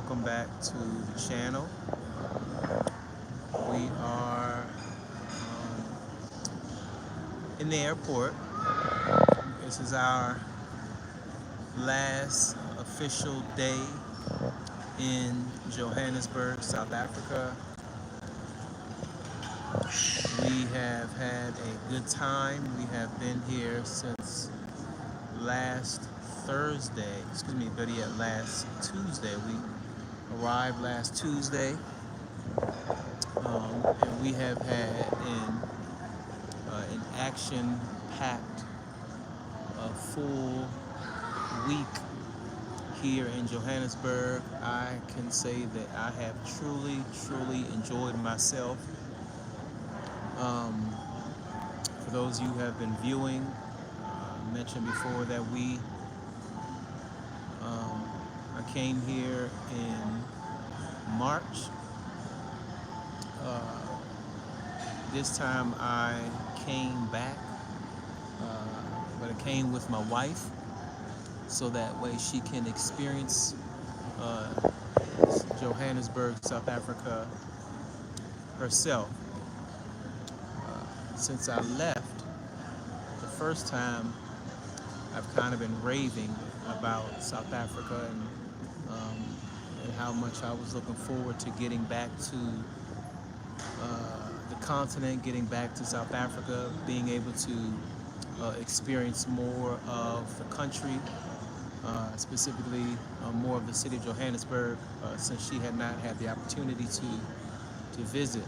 welcome back to the channel. We are in the airport. This is our last official day in Johannesburg, South Africa. We have had a good time. We have been here since last Thursday, better yet, last Tuesday. We arrived last Tuesday, and we have had an action-packed, full week here in Johannesburg. I can say that I have truly enjoyed myself. For those of you who have been viewing, I mentioned before that I came here in March. This time I came back, but I came with my wife, so that way she can experience Johannesburg, South Africa herself. Since I left the first time, I've kind of been raving about South Africa and how much I was looking forward to getting back to the continent, getting back to South Africa, being able to experience more of the country, specifically more of the city of Johannesburg, since she had not had the opportunity to visit.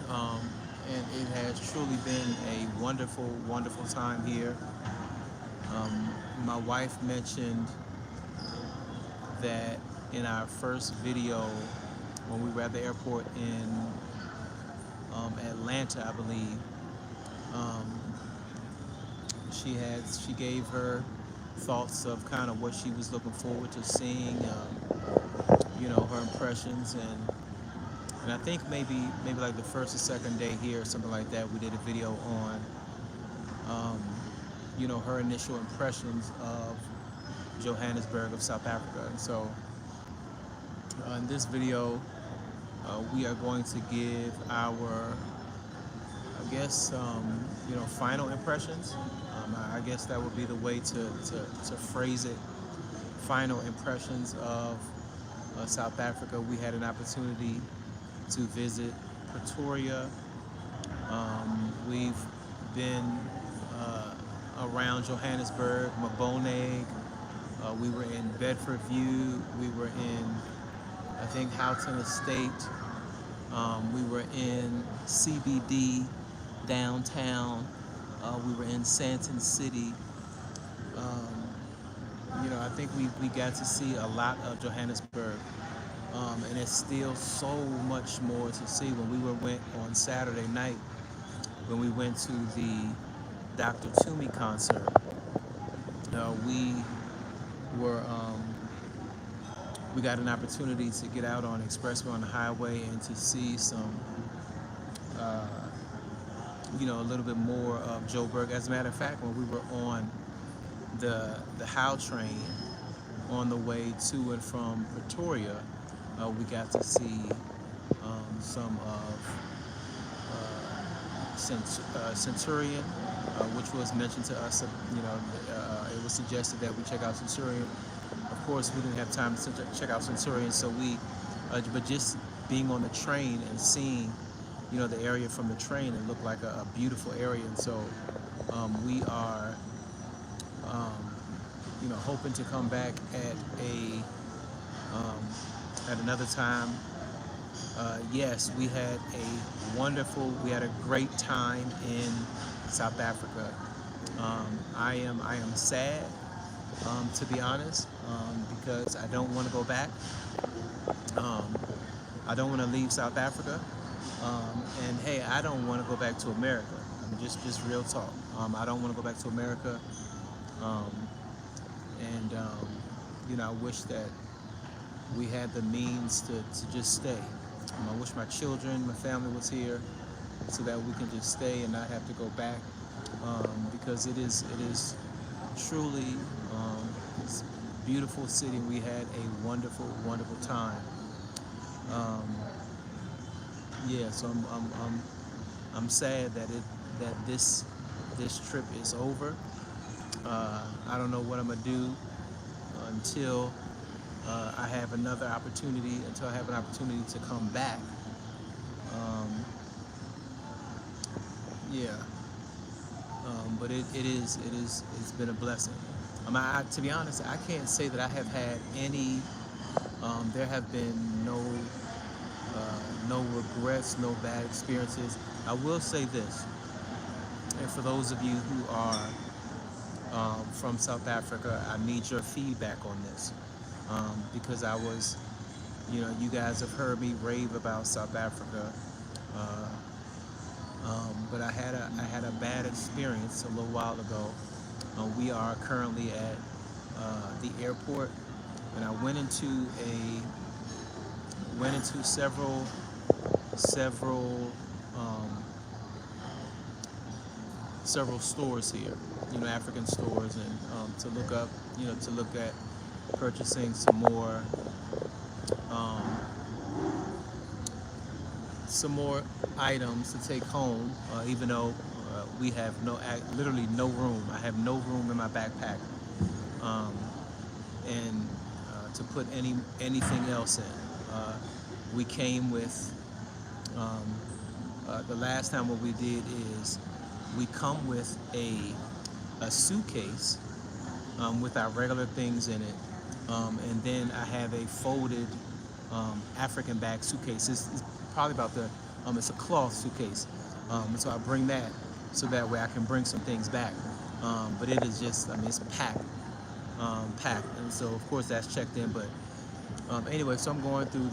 And it has truly been a wonderful time here. My wife mentioned that in our first video when we were at the airport in Atlanta, I believe, she gave her thoughts of kind of what she was looking forward to seeing, her impressions, and I think maybe like the first or second day here, or something like that, we did a video on her initial impressions of Johannesburg, of South Africa. And so in this video, we are going to give our, I guess, final impressions. I guess that would be the way to phrase it. Final impressions of South Africa. We had an opportunity to visit Pretoria. We've been around Johannesburg, Maboneg. We were in Bedfordview. We were in, I think, Houghton Estate. We were in CBD downtown. We were in Sandton City. I think we got to see a lot of Johannesburg. And there's still so much more to see. When we went on Saturday night, when we went to the Dr. Toomey concert, we got an opportunity to get out on Expressway on the highway and to see some, a little bit more of Joburg. As a matter of fact, when we were on the How train on the way to and from Pretoria, we got to see some of Centurion, which was mentioned to us. It was suggested that we check out Centurion. Of course, we didn't have time to check out Centurion, so but just being on the train and seeing, the area from the train, it looked like a beautiful area. And so we are, hoping to come back at another time. Yes, we had a great time in South Africa. I am sad, to be honest, because I don't want to go back. I don't want to leave South Africa. And hey, I don't want to go back to America. I mean, just real talk. I don't want to go back to America. I wish that we had the means to just stay. I wish my children, my family was here, so that we can just stay and not have to go back, because it is truly beautiful city. We had a wonderful, wonderful time. Um, yeah, so I'm sad that this trip is over. I don't know what I'm gonna do until I have another opportunity. Until I have an opportunity to come back. Um, yeah, but it's been a blessing. To be honest, I can't say that I have had any. There have been no regrets, no bad experiences. I will say this, and for those of you who are from South Africa, I need your feedback on this, because you guys have heard me rave about South Africa, uh, but I had a bad experience a little while ago. We are currently at the airport, and I went into several um, several stores here, African stores, and to look at purchasing um, some more items to take home, even though we have literally no room. I have no room in my backpack, um, and to put anything else in. We came with the last time what we did is we come with a suitcase with our regular things in it, and then I have a folded African bag suitcase. It's probably about it's a cloth suitcase, and so I bring that so that way I can bring some things back. But it is just, it's packed, and so of course that's checked in. But anyway, so I'm going through,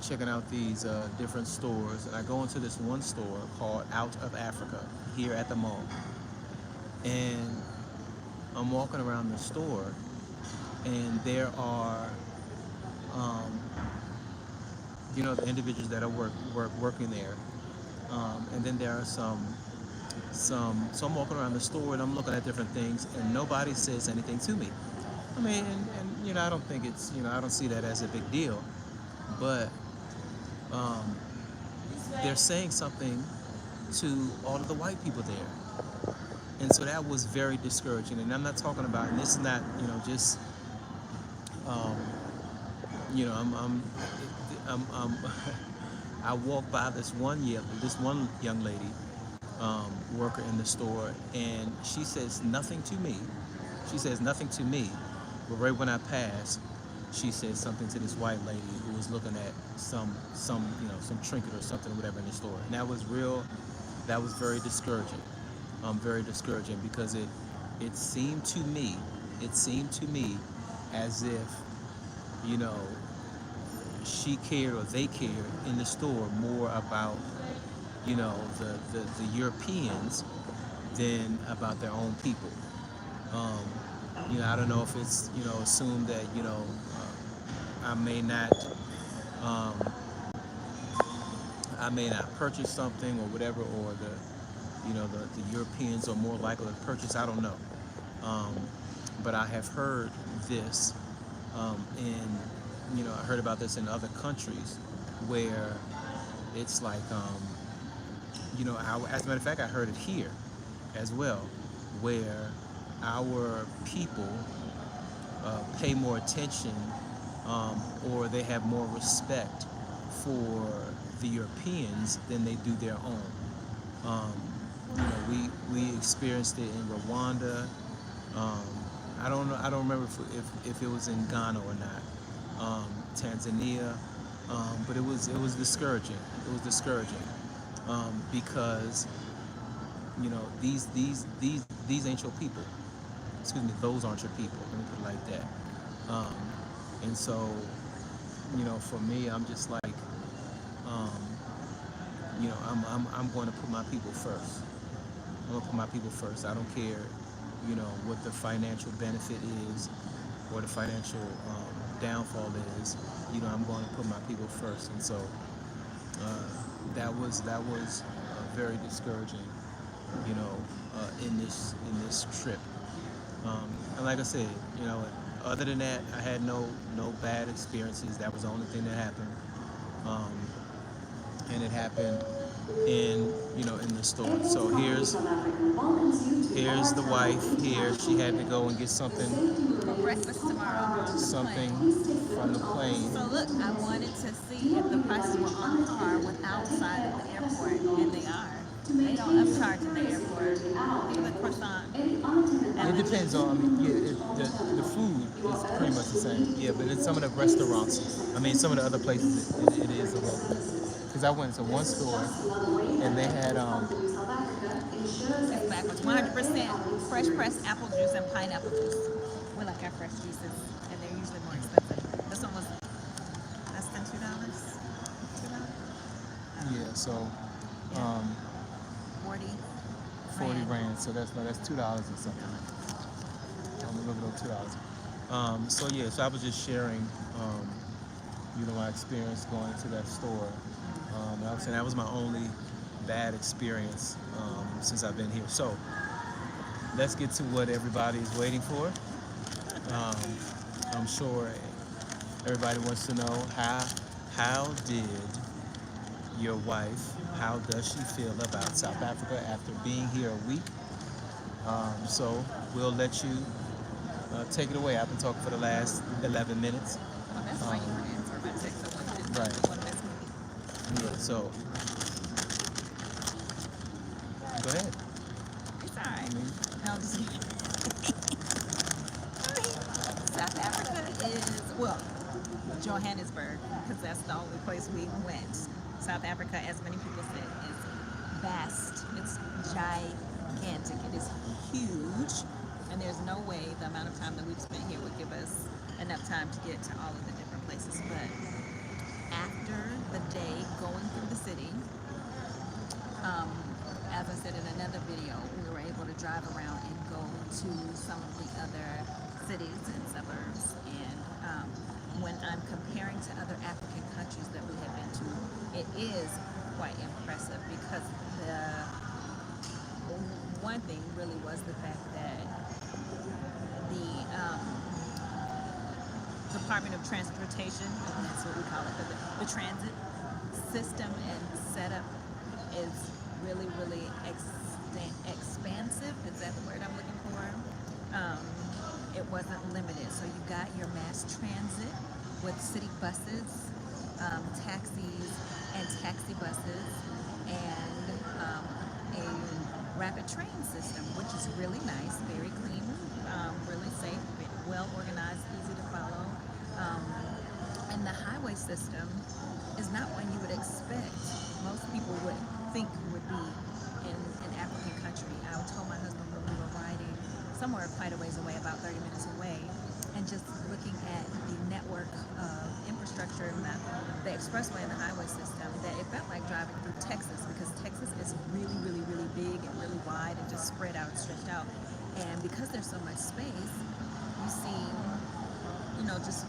checking out these different stores, and I go into this one store called Out of Africa here at the mall, and I'm walking around the store, and there are, the individuals that are working there, and then there are so I'm walking around the store and I'm looking at different things, and nobody says anything to me. And I don't think I don't see that as a big deal, but um, they're saying something to all of the white people there, and so that was very discouraging. And I'm not talking about, and this is not, just, um, I'm I walked by this one young lady, worker in the store, and she says nothing to me. She says nothing to me, but right when I passed, she said something to this white lady who was looking at some trinket or something, whatever, in the store. And that was very discouraging. Very discouraging, because it seemed to me as if, you know she cared, or they cared in the store, more about, the Europeans than about their own people. Um, I don't know if it's, assumed that, I may not, um, purchase something or whatever, or the Europeans are more likely to purchase. I don't know. Um, but I have heard this, I heard about this in other countries where it's like, as a matter of fact, I heard it here as well, where our people pay more attention, or they have more respect for the Europeans than they do their own. Um, we experienced it in Rwanda. Um, I don't know. I don't remember if it was in Ghana or not. Tanzania, but it was discouraging. It was discouraging, because these ain't your people. Excuse me, those aren't your people. Let me put it like that. Um, and so, for me, I'm just like, um, I'm going to put my people first. I'm gonna put my people first. I don't care, what the financial benefit is, or the financial downfall is. I'm going to put my people first. And so that was very discouraging, in this trip. And like I said, you know, other than that, I had no bad experiences. That was the only thing that happened, um, and it happened in in the store. So here's the wife here. She had to go and get For breakfast tomorrow on the something plane. from the plane. So look, I wanted to see if the prices were on par with outside of the airport, and they are. They don't upcharge in the airport. Look at the croissant and It the depends tea. on, I mean, yeah, the food is pretty much the same. Yeah, but in some of the restaurants, I mean, some of the other places, it is a little bit. Because I went to one store and they had, It's backwards. 100% fresh pressed apple juice and pineapple juice. We like our fresh juices, and they're usually more expensive. This one was less than $2. $2? I don't yeah, know. so Yeah, um, 40 40 rand. rand. So that's $2 or something. A little bit over $2. So yeah, so I was just sharing, my experience going to that store. And I was saying that was my only bad experience since I've been here. So let's get to what everybody's waiting for. Um, I'm sure everybody wants to know how did your wife, how does she feel about South Africa after being here a week? So we'll let you take it away. I've been talking for the last 11 minutes. Oh, that's why Um, you weren't answering my text. I wanted to, right. didn't want to mess with you. Yeah. So go ahead. It's all I right. mean, No, I'm just kidding. South Africa is, well, Johannesburg, because that's the only place we went. South Africa, as many people said, is vast. It's gigantic. It is huge. And there's no way the amount of time that we've spent here would give us enough time to get to all of the different places. But after the day going through the city, um, as I said in another video, we were able to drive around and go to some of the other cities and suburbs. And when I'm comparing to other African countries that we have been to, it is quite impressive because the one thing really was the fact that the Department of Transportation, and that's what we call it, but the transit system and setup is really, really expansive. Is that the word I'm looking for? Um, it wasn't limited. So you got your mass transit with city buses, taxis, and taxi buses, and a rapid train system, which is really nice, very clean, really safe, well organized, easy to follow. Um, and the highway system is not one you would expect most people would think would be in an African country. I told my husband when we were riding somewhere quite a ways away, about 30 minutes away, and just looking at the network of infrastructure and the expressway and the highway system, that it felt like driving through Texas, because Texas is really, really, really big and really wide and just spread out and stretched out. And because there's so much space, you see, just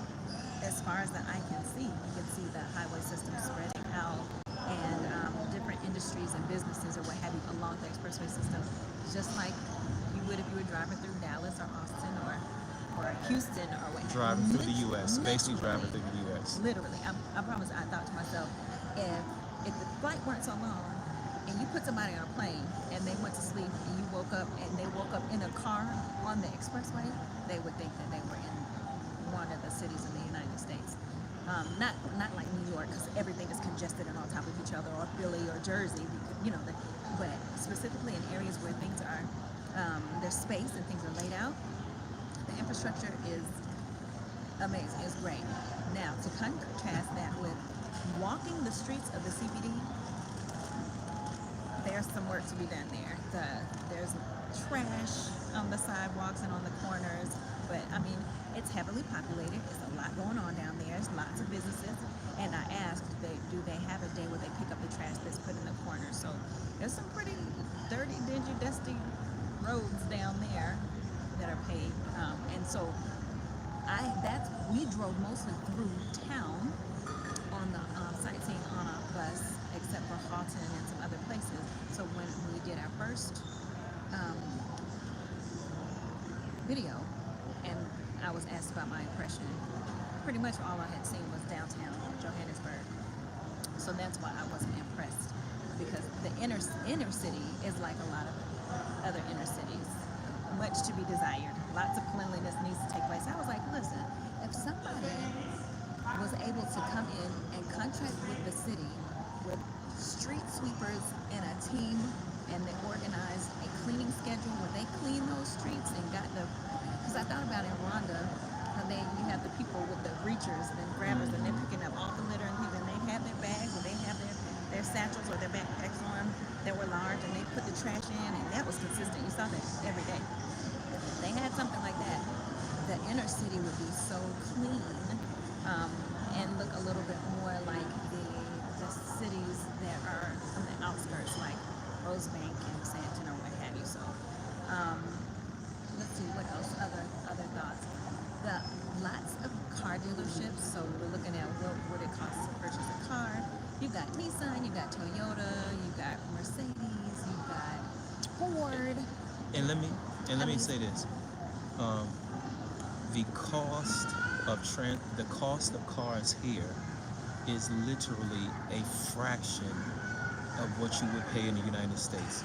as far as the eye can see, you can see the highway system spreading out, and different industries and businesses or what have you along the expressway system, just like you would if you were driving through Dallas or Austin or Houston or what have you. driving through the U.S. Basically driving through the U.S. Literally, I promise. I thought to myself, if the flight weren't so long, and you put somebody on a plane and they went to sleep and you woke up and they woke up in a car on the expressway, they would think that they were in one of the cities in the United States. Not like New York, because everything is congested and on top of each other, or Philly or Jersey, but specifically in areas where things are, there's space and things are laid out, the infrastructure is amazing, it's great. Now, to contrast that with walking the streets of the CBD, there's some work to be done there. There's trash on the sidewalks and on the corners, but I mean, it's heavily populated. There's a lot going on down there. There's lots of businesses, and I asked, do they have a day where they pick up the trash that's put in the corner? So there's some pretty dirty, dingy, dusty roads down there that are paved, and so we drove mostly through town on the sightseeing on a bus, except for Halton and some other places. So when we did our first video, and I was asked about my impression. Pretty much all I had seen was downtown Johannesburg. So that's why I wasn't impressed, because the inner city is like a lot of other inner cities, much to be desired. Lots of cleanliness needs to take place. I was like, listen, if somebody was able to come in and contract with the city with street sweepers and a team, and they organized a cleaning schedule where they clean those streets and got the, because I thought about in Rwanda how you have the people with the reachers and grabbers, and they're picking up all the litter, and people, and they have their bags or they have their satchels or their backpacks on that were large, and they put the trash in, and that was consistent. You saw that every day. If they had something like that, the inner city would be so clean, and look a little bit more like the cities that are on the outskirts, like Rosebank and Sandton or what have you. So let's see what else. Other thoughts. The lots of car dealerships. So we're looking at what it costs to purchase a car. You got Nissan, you got Toyota, you got Mercedes, you got Ford. And let me say this: the cost of cars here is literally a fraction of what you would pay in the United States.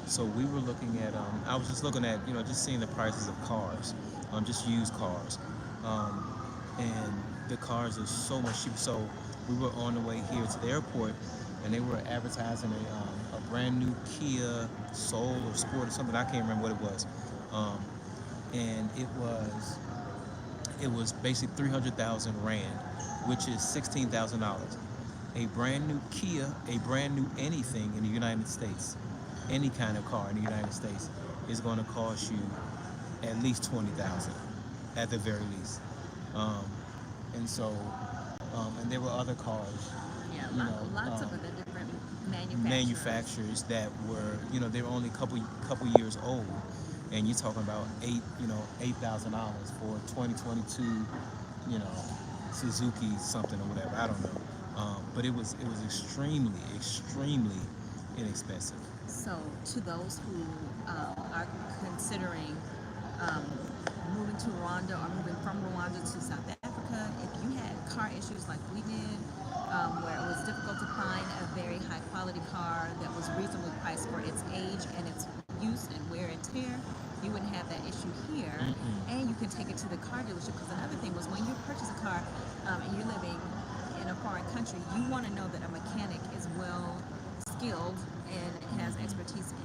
So we were looking at, I was just looking at, just seeing the prices of cars, just used cars, and the cars are so much cheaper. So we were on the way here to the airport, and they were advertising a brand new Kia Soul or Sport or something. I can't remember what it was, and it was basically 300,000 rand, which is $16,000. A brand new Kia, a brand new anything in the United States, any kind of car in the United States, is going to cost you at least 20,000, at the very least. And so, and there were other cars, Yeah, lots of other different manufacturers that were, they were only a couple years old, and you're talking about $8,000 for a 2022, Suzuki something or whatever. I don't know, but it was extremely inexpensive. So to those who are considering moving to Rwanda or moving from Rwanda to South Africa, if you had car issues like we did, where it was difficult to find a very high quality car that was reasonably priced for its age and its use and wear and tear, you wouldn't have that issue here. And you can take it to the car dealership, because another thing was, when you purchase a car and you're living in a foreign country, you want to know that a mechanic is well skilled and has expertise in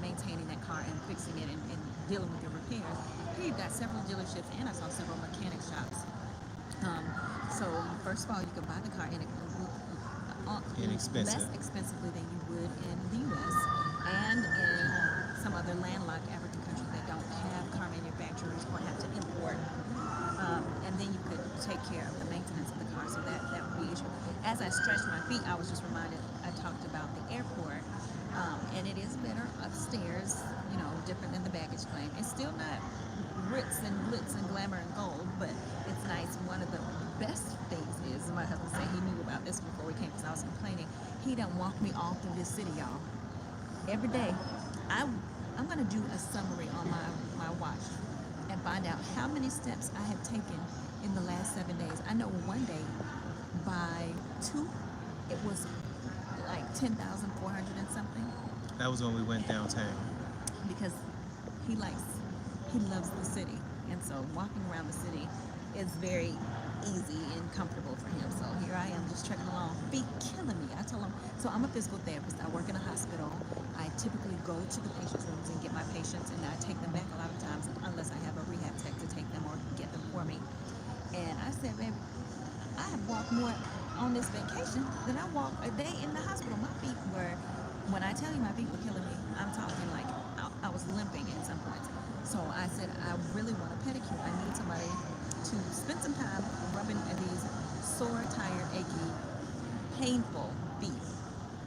maintaining that car and fixing it and dealing with your repairs. Here you've got several dealerships, and I saw several mechanic shops. So first of all, you can buy the car Inexpensive. less expensively than you would in the U.S. and in some other landlocked African countries that don't have car manufacturers or have to import. And then you could take care of the maintenance of the car, so that would be an issue. As I stretched my feet, I was just reminded, I talked about the airport, and it is better upstairs, different than the baggage claim. It's still not ritz and glitz and glamour and gold, but it's nice. One of the best things is, my husband said he knew about this before we came, because I was complaining, he done walked me all through this city, y'all. Every day. I'm going to do a summary on my watch and find out how many steps I have taken in the last 7 days. I know one day by 2, it was like 10,400 and something. That was when we went downtown. Because he loves the city, and so walking around the city is very easy and comfortable for him. So here I am, just trekking along, feet killing me. I told him, so I'm a physical therapist. I work in a hospital. I typically go to the patient's rooms and get my patients, and I take them back a lot of times, unless I have a rehab tech to take them or get them for me. And I said, baby, I have walked more on this vacation than I walked a day in the hospital. My feet were, when I tell you my feet were killing me, I'm talking like I was limping at some points. So I said, I really want a pedicure. I need somebody to spend some time rubbing these sore, tired, achy, painful feet.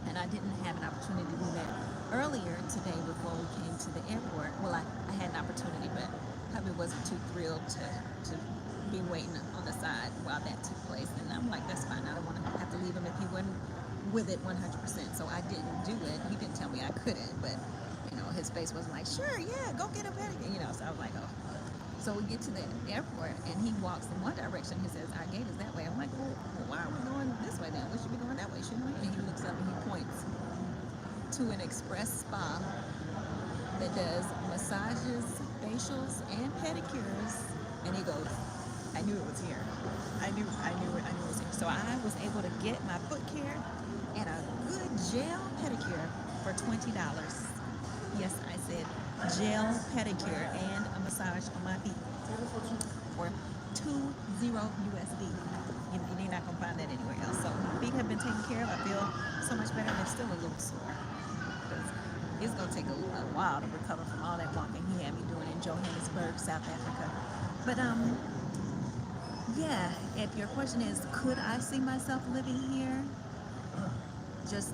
And I didn't have an opportunity to do that earlier today before we came to the airport. Well, I had an opportunity, but probably wasn't too thrilled to be waiting on the side while that took place. And I'm like, that's fine. I don't want to have to leave him if he wasn't with it 100%. So I didn't do it. He didn't tell me I couldn't, but his face was like, sure, yeah, go get a pedicure. So I was like, oh. So we get to the airport, and he walks in one direction. He says, "Our gate is that way." I'm like, "Well, why are we going this way then? We should be going that way, shouldn't we?" And he looks up and he points to an express spa that does massages, facials, and pedicures. And he goes, "I knew it was here. I knew it was here." So I was able to get my foot care and a good gel pedicure for $20. Yes, I said gel pedicure and a massage on my feet for 20 USD. You're not gonna find that anywhere else. So my feet have been taken care of. I feel so much better. They're still a little sore because it's gonna take a while to recover from all that walking he had me doing in Johannesburg, South Africa. But yeah. If your question is, could I see myself living here? Just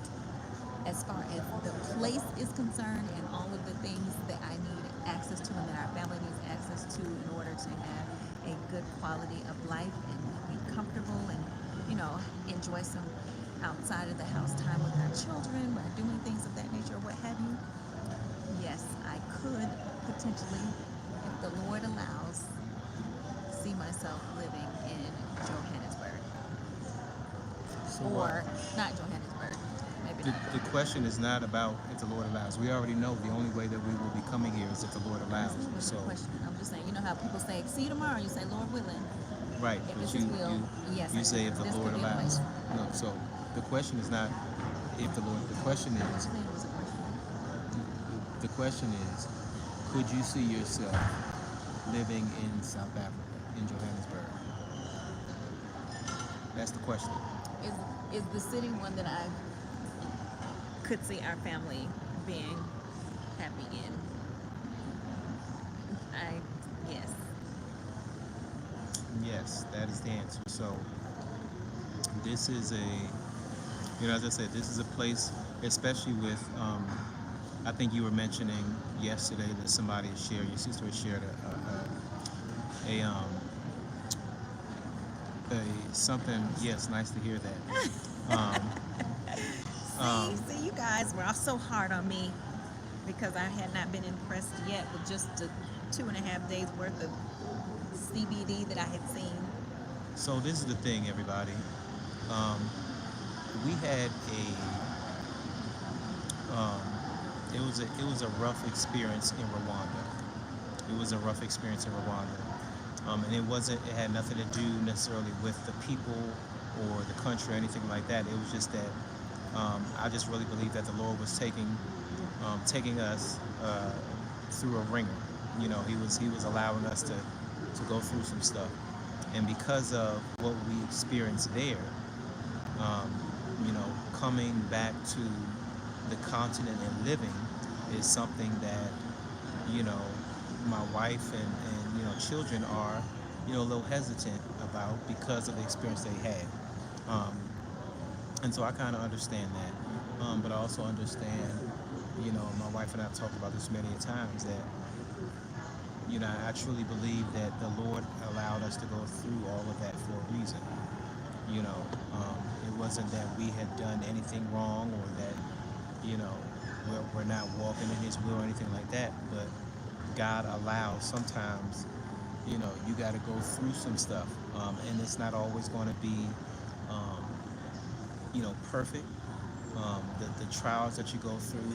as far as the place is concerned and all of the things that I need access to and that our family needs access to in order to have a good quality of life and be comfortable and, enjoy some outside of the house time with our children by doing things of that nature or what have you. Yes, I could potentially, if the Lord allows, see myself living in Johannesburg. So Or not Johannesburg. Maybe the, not. the question is not about if the Lord allows. We already know the only way that we will be coming here is if the Lord allows. This was So, a question. I'm just saying, you know how people say, "See you tomorrow." You say, "Lord willing." right, If but it's His will, yes. you say if the this Lord could be a allows. place. No, so the question is not if the Lord. The question What is, you think was a question? the question is, could you see yourself living in South Africa, in Johannesburg? That's the question. Is the city one that I could see our family being happy in? I Yes. Yes, that is the answer. So this is as I said, this is a place, especially with, I think you were mentioning yesterday that somebody had shared, your sister had shared a, something. Yes, nice to hear that. See, you guys were all so hard on me because I had not been impressed yet with just the 2.5 days worth of CBD that I had seen. So this is the thing, everybody. Um, we had um, it was a rough experience in Rwanda. It was a rough experience in Rwanda, and it had nothing to do necessarily with the people or the country or anything like that. It was just that I just really believe that the Lord was taking us through a ringer. He was allowing us to go through some stuff, and because of what we experienced there, um, coming back to the continent and living is something that you know my wife and children are a little hesitant about because of the experience they had. Um, and so I kind of understand that, but I also understand, my wife and I have talked about this many times that I truly believe that the Lord allowed us to go through all of that for a reason. You know, it wasn't that we had done anything wrong or that we're not walking in His will or anything like that, but God allows sometimes. You got to go through some stuff, and it's not always going to be um, perfect. The trials that you go through,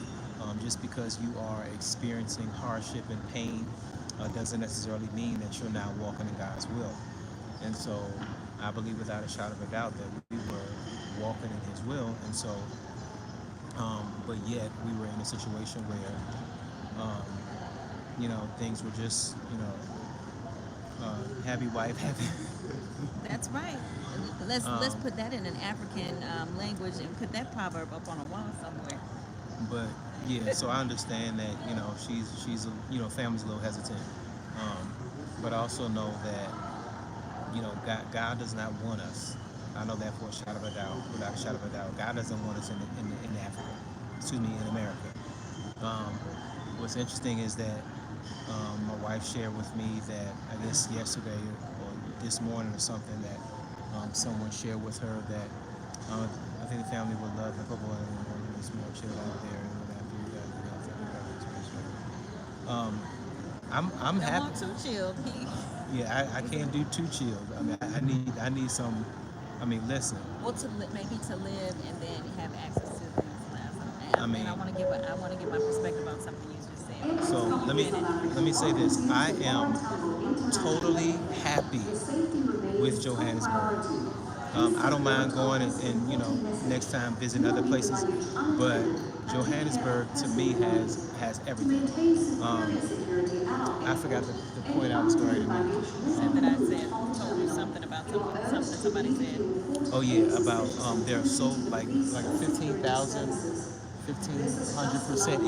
just because you are experiencing hardship and pain, doesn't necessarily mean that you're not walking in God's will. And so I believe without a shadow of a doubt that we were walking in His will. And so, but yet we were in a situation where, things were just, happy wife, happy. That's right. Let's put that in an African language and put that proverb up on a wall somewhere. But yeah, so I understand that she's family's a little hesitant, but I also know that God does not want us. I know that for a shadow of a doubt, without a shadow of a doubt. God doesn't want us in Africa. Excuse me, in America. Um, what's interesting is that my wife shared with me that I guess yesterday or this morning or something that someone shared with her that I think the family would love a couple of small chill out there and what have you guys. I'm Don't happy. want too chilled. Yeah, I He can't said, do too chilled. I mean, I need some. I mean, listen. well, maybe to live and then have access to these labs. I And I mean, want to give my perspective on something you just said. But so you finish. let me say this. I am totally happy with Johannesburg. I don't mind going and next time visiting other places, but Johannesburg to me has everything. I forgot the point I was going to make. You said that I said told you something about something somebody said. Oh yeah, about there are so like a 1,500% People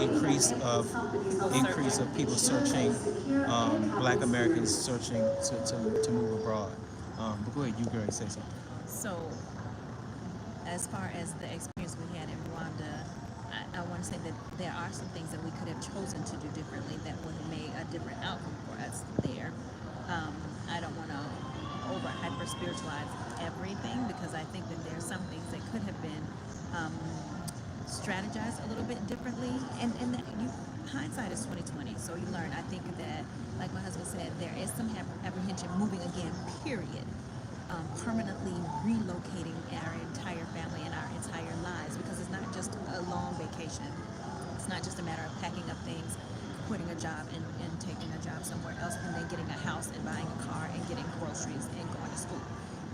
increase searching. of people searching, Black Americans searching to move abroad. But go ahead, you go ahead and say something. So, as far as the experience we had in Rwanda, I want to say that there are some things that we could have chosen to do differently that would have made a different outcome for us there. I don't want to over hyper spiritualize everything because I think that there are some things that could have been um, strategized a little bit differently. And that hindsight is 2020, so you learn. I think that, like my husband said, there is some apprehension moving again. Period. Permanently relocating our entire family and our entire lives because it's not just a long vacation. It's not just a matter of packing up things, quitting a job and taking a job somewhere else and then getting a house and buying a car and getting groceries and going to school.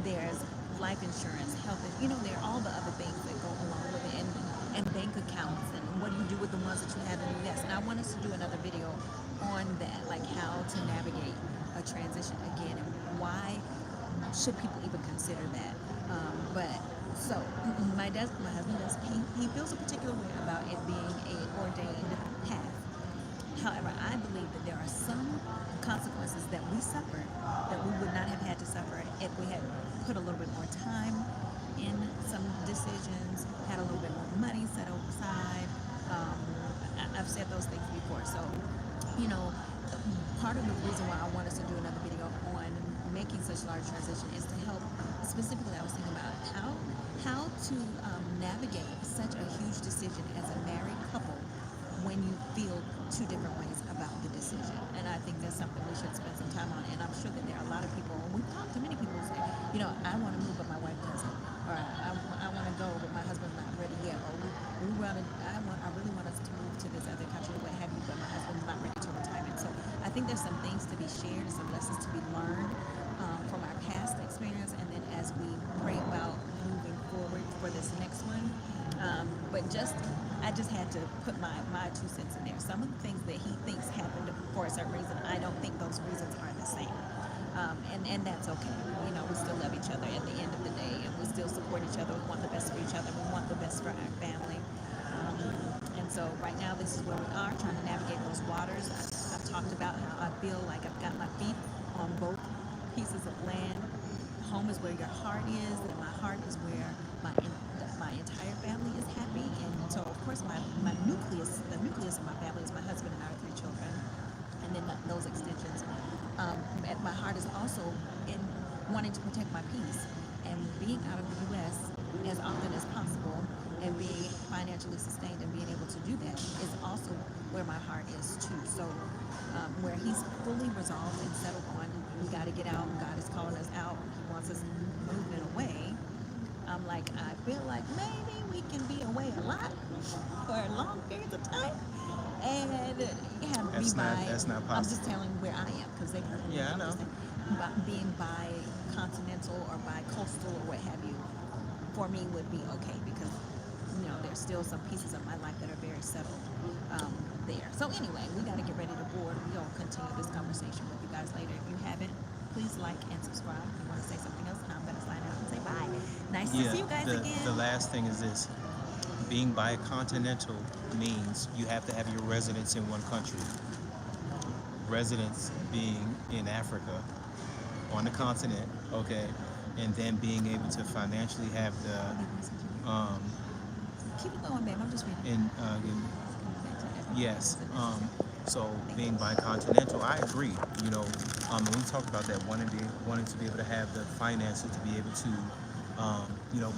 There's life insurance, health, there are all the other things that go along with it and bank accounts and what do you do with the ones that you have in the US. And I want us to do another video on that, like how to navigate a transition again and why should people even consider that? But so my husband does. He feels a particular way about it being a ordained path. However, I believe that there are some consequences that we suffered that we would not have had to suffer if we had put a little bit more time in some decisions, had a little bit more money set aside. Um, I've said those things before. So, you know, part of the reason why I want us to do another video on making such large transition is to help. Specifically, I was thinking about how to navigate such a huge decision as a married couple when you feel two different ways about the decision. And I think that's something we should spend some time on. And I'm sure that there are a lot of people, and we've talked to many people who say, I want to move, but my wife doesn't. Or I want to go, but my husband's not ready yet. Or I really want us to move to this other country, what have you, but my husband's not ready to retirement. So I think there's some things to be shared, some lessons to be learned from our past experience, and then as we pray about moving forward for this next one. But I just had to put my 2 cents in there. Some of the things that he thinks happened for a certain reason, I don't think those reasons are the same. And that's okay. We still love each other at the end of the day, and we still support each other. We want the best for each other. We want the best for our family. And so right now, this is where we are, trying to navigate those waters. I've talked about how I feel like I've got my feet on both pieces of land. Home is where your heart is, and my heart is where my entire family is happy. And so, of course, the nucleus of my family is my husband and our 3 children, and then those extensions. My heart is also in wanting to protect my peace and being out of the U.S. as often as possible and being financially sustained and being able to do that is also where my heart is too. So where he's fully resolved and settled on, we got to get out, and God is calling us out. He wants us moving away. I feel like maybe we can be away a lot for long periods of time. And That's not I'm possible. just telling you where I am because they heard me. Yeah, I I'm know. just saying, being bi-continental or bi-coastal or what have you, for me would be okay because, there's still some pieces of my life that are very settled there. So anyway, we got to get ready to board. We'll continue this conversation with you guys later. If you haven't, please like and subscribe. If you want to say something else, and I'm going to sign out and say bye. Nice to see you guys again. The last thing is this. Being bicontinental means you have to have your residence in one country. Residence being in Africa, on the continent, okay, and then being able to financially have Keep it going, babe. I'm just reading. yes. So being bicontinental, I agree. When we talked about that, wanting to be able to have the finances to be able to,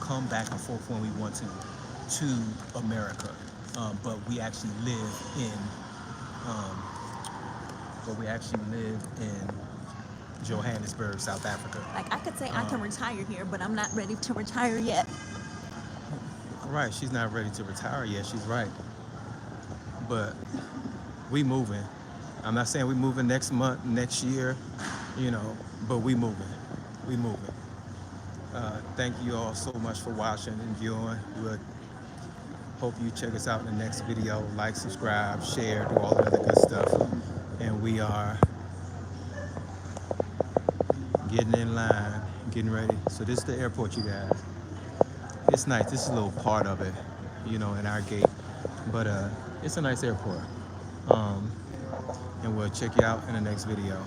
come back and forth when we want to America, but we actually live in but we actually live in Johannesburg, South Africa. Like I could say I can retire here, but I'm not ready to retire yet. Right, she's not ready to retire yet. She's right, but we moving. I'm not saying we moving next month, next year, you know, but we moving. We moving. Thank you all so much for watching and viewing. We'll hope you check us out in the next video. Like, subscribe, share, do all the other good stuff. And we are getting in line, getting ready. So this is the airport, you guys. It's nice. This is a little part of it, you know, in our gate. But it's a nice airport. And we'll check you out in the next video.